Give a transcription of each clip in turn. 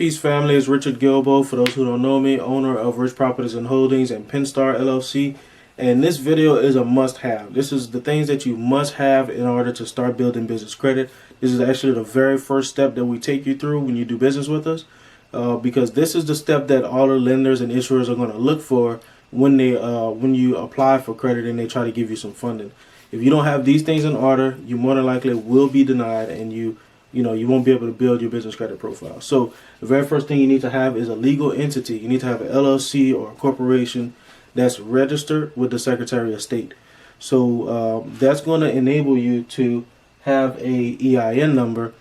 Peace family, it's Richard Gilbo. For those who don't know me, owner of Rich Properties and Holdings and Pinstar LLC. And this video is a must-have. This is the things that you must have in order to start building business credit. This is actually the very first step that we take you through when you do business with us, because this is the step that all the lenders and issuers are going to look for when you apply for credit and they try to give you some funding. If you don't have these things in order, you more than likely will be denied, and you won't be able to build your business credit profile. So the very first thing you need to have is a legal entity. You need to have an LLC or a corporation that's registered with the Secretary of State. So that's going to enable you to have a EIN number,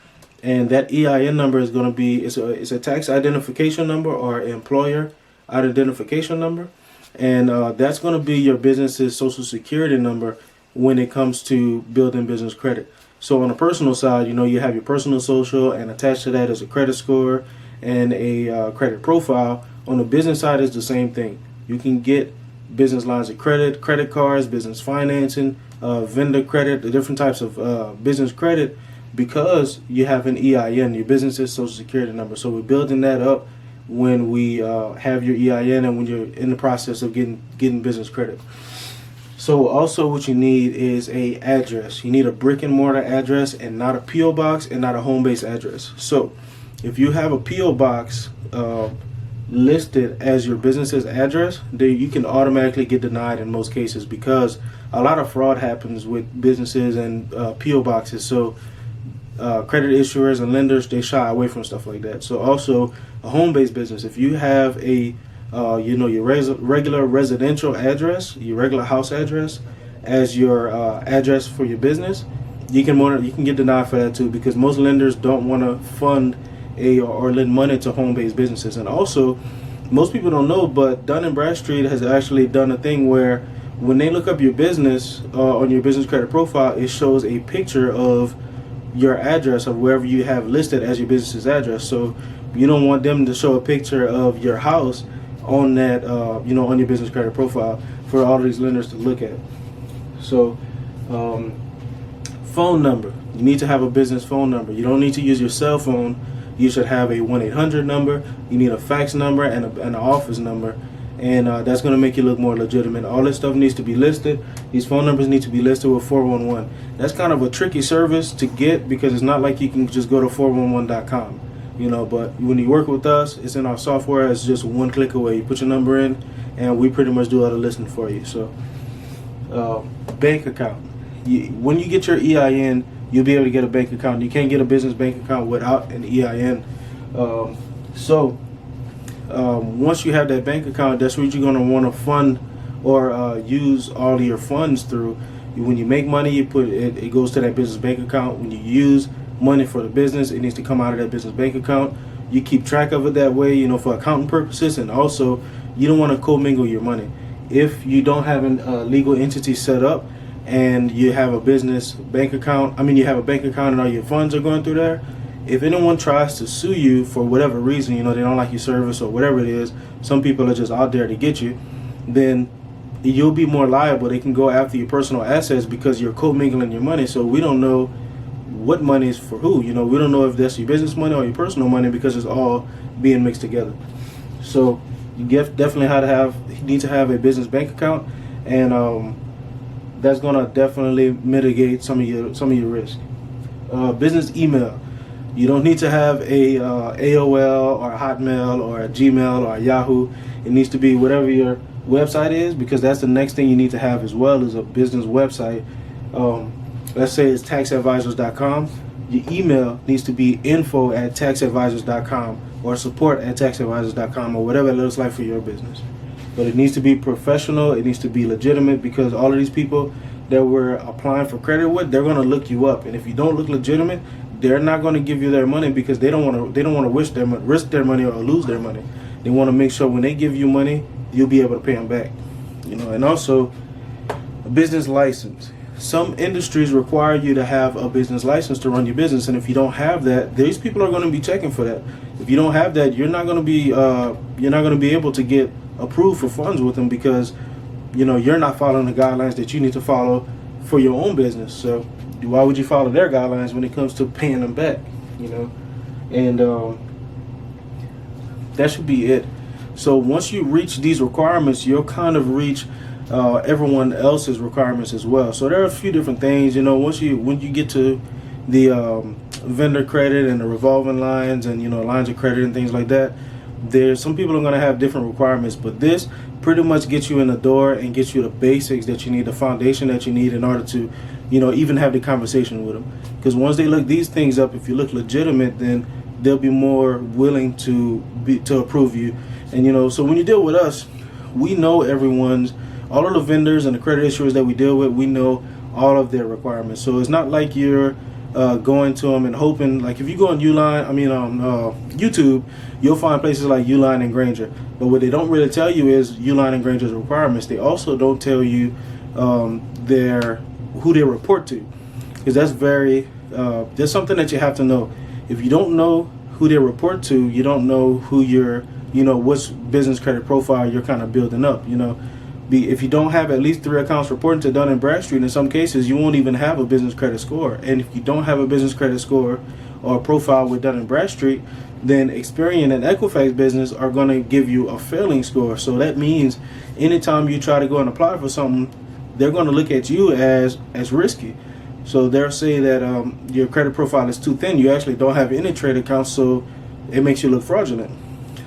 and that EIN number is going to be it's a tax identification number or employer identification number, and that's going to be your business's social security number when it comes to building business credit. So on the personal side, you have your personal social, and attached to that is a credit score and a credit profile. On the business side, it's the same thing. You can get business lines of credit, credit cards, business financing, vendor credit, the different types of business credit, because you have an EIN, your business's social security number. So we're building that up when we have your EIN and when you're in the process of getting business credit. So also what you need is a address. You need a brick and mortar address and not a P.O. box and not a home-based address. So if you have a P.O. box listed as your business's address, then you can automatically get denied in most cases, because a lot of fraud happens with businesses and P.O. boxes. So credit issuers and lenders, they shy away from stuff like that. So also a home-based business, if you have a your regular residential address, your regular house address as your address for your business, you can get denied for that too, because most lenders don't want to fund or lend money to home-based businesses. And also, most people don't know, but Dun & Bradstreet has actually done a thing where when they look up your business on your business credit profile, it shows a picture of your address of wherever you have listed as your business's address. So you don't want them to show a picture of your house on that on your business credit profile for all of these lenders to look at. So phone number, you need to have a business phone number. You don't need to use your cell phone. You should have a 1-800 number. You need a fax number and an office number, and that's going to make you look more legitimate. All this stuff needs to be listed. These phone numbers need to be listed with 411. That's kind of a tricky service to get, because it's not like you can just go to 411.com. But when you work with us, it's in our software. It's just one click away. You put your number in, and we pretty much do all the listening for you. So, bank account. When you get your EIN, you'll be able to get a bank account. You can't get a business bank account without an EIN. Once you have that bank account, that's what you're going to want to fund or use all of your funds through. When you make money, you put it goes to that business bank account. When you use money for the business, it needs to come out of that business bank account. You keep track of it that way, for accounting purposes, and also you don't want to commingle your money. If you don't have a legal entity set up and you have a business bank account, you have a bank account and all your funds are going through there, if anyone tries to sue you for whatever reason, they don't like your service or whatever it is, some people are just out there to get you, then you'll be more liable. They can go after your personal assets because you're commingling your money. So we don't know what money is for who. We don't know if that's your business money or your personal money, because it's all being mixed together. So you definitely need to have a business bank account, and that's going to definitely mitigate some of your risk. Business email. You don't need to have a AOL or a Hotmail or a Gmail or a Yahoo. It needs to be whatever your website is, because that's the next thing you need to have as well, is a business website. Let's say it's taxadvisors.com. Your email needs to be info@taxadvisors.com or support@taxadvisors.com, or whatever it looks like for your business. But it needs to be professional. It needs to be legitimate, because all of these people that we're applying for credit with, they're going to look you up. And if you don't look legitimate, they're not going to give you their money, because they don't want to risk their money or lose their money. They want to make sure when they give you money, you'll be able to pay them back. And also a business license. Some industries require you to have a business license to run your business, and if you don't have that, these people are going to be checking for that. If you don't have that, you're not going to be able to get approved for funds with them, because you're not following the guidelines that you need to follow for your own business. So why would you follow their guidelines when it comes to paying them back? And that should be it. So once you reach these requirements, you'll kind of reach everyone else's requirements as well. So there are a few different things, you know, when you get to the vendor credit and the revolving lines and, you know, lines of credit and things like that, there's some people are going to have different requirements, but this pretty much gets you in the door and gets you the basics that you need, the foundation that you need in order to, you know, even have the conversation with them. Because once they look these things up, if you look legitimate, then they'll be more willing to approve you. And, you know, so when you deal with us, we know all of the vendors and the credit issuers that we deal with, we know all of their requirements. So it's not like you're going to them and hoping, like if you go on YouTube, you'll find places like Uline and Grainger. But what they don't really tell you is Uline and Grainger's requirements. They also don't tell you who they report to, because that's something that you have to know. If you don't know who they report to, you don't know who what business credit profile you're kind of building up. You know, if you don't have at least 3 accounts reporting to Dun & Bradstreet, in some cases you won't even have a business credit score. And if you don't have a business credit score or a profile with Dun & Bradstreet, then Experian and Equifax Business are going to give you a failing score. So that means anytime you try to go and apply for something, they're going to look at you as risky. So they'll say that your credit profile is too thin. You actually don't have any trade accounts, so it makes you look fraudulent.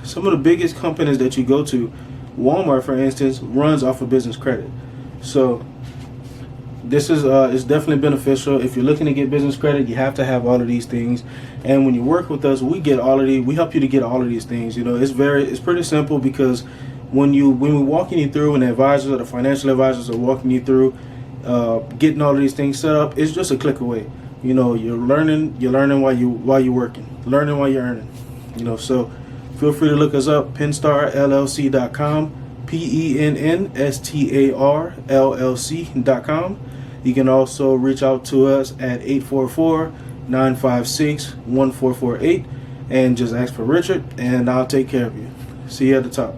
Some of the biggest companies that you go to, Walmart, for instance, runs off of business credit. So this is it's definitely beneficial. If you're looking to get business credit, you have to have all of these things. And when you work with us, we help you to get all of these things. You know, it's pretty simple, because when we're walking you through, and the advisors or the financial advisors are walking you through getting all of these things set up, it's just a click away. You know, you're learning while you're working, learning while you're earning. You know, so feel free to look us up, PennstarLLC.com, PennstarLLC.com. You can also reach out to us at 844-956-1448 and just ask for Richard, and I'll take care of you. See you at the top.